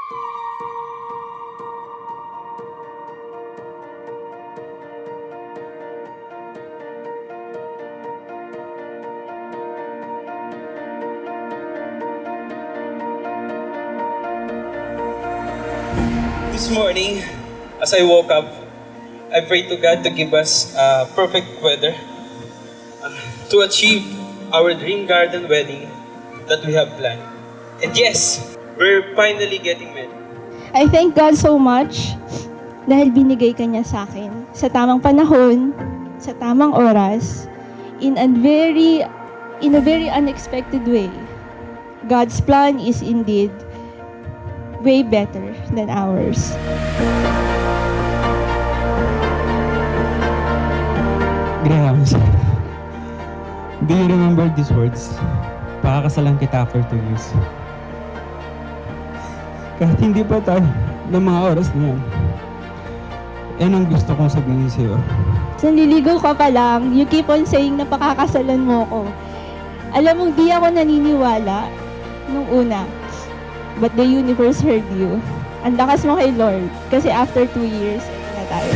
This morning, as I woke up, I prayed to God to give us perfect weather to achieve our dream garden wedding that we have planned. And yes, we're finally getting married. I thank God so much dahil binigay ka niya sa akin sa tamang panahon, sa tamang oras, in a very unexpected way. God's plan is indeed way better than ours. Graham, do you remember these words? Pakakasalan kita after 2 years. Kahit hindi pa tayo ng mga oras na yan, yan ang gusto kong sabihin sa'yo. Sa nililigaw ka pa lang, you keep on saying na pakakasalan mo ko. Alam mo, di ako naniniwala nung una. But the universe heard you. Ang lakas mo kay Lord. Kasi after 2 years, na tayo.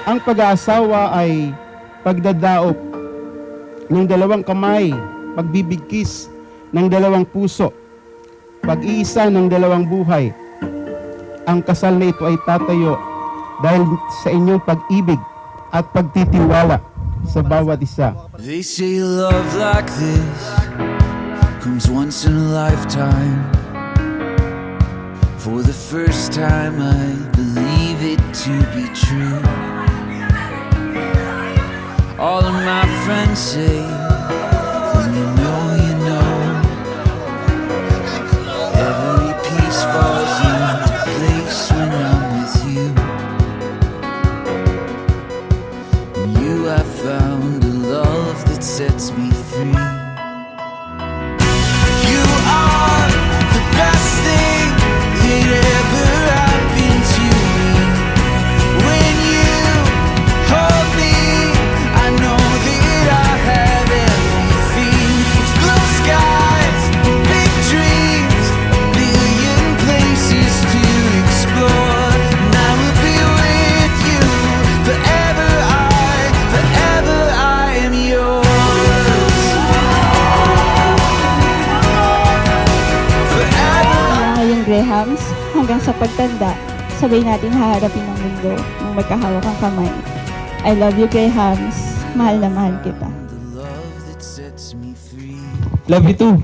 Ang pag-aasawa ay pagdadaop ng dalawang kamay, pagbibigkis ng dalawang puso, pag-iisa ng dalawang buhay. Ang kasal na ito ay tatayo dahil sa inyong pag-ibig at pagtitiwala sa bawat isa. They say love like this comes once in a lifetime. For the first time I believe it to be true. All of my friends say, when you know, every piece falls into place when I'm with you. In you I found a love that sets me free. You are the best thing that ever happened to me. When you hold me, I know that I have everything. It's blue skies, big dreams, billion places to explore. And I will be with you forever. Forever I am yours. Forever. Ngayon, Grahams, hanggang sa pagtanda, sabay natin haharapin ang mundo ng magkahawak ang kamay. I love you, Grahams. Mahal na mahal kita. The love that sets me free. Love you too.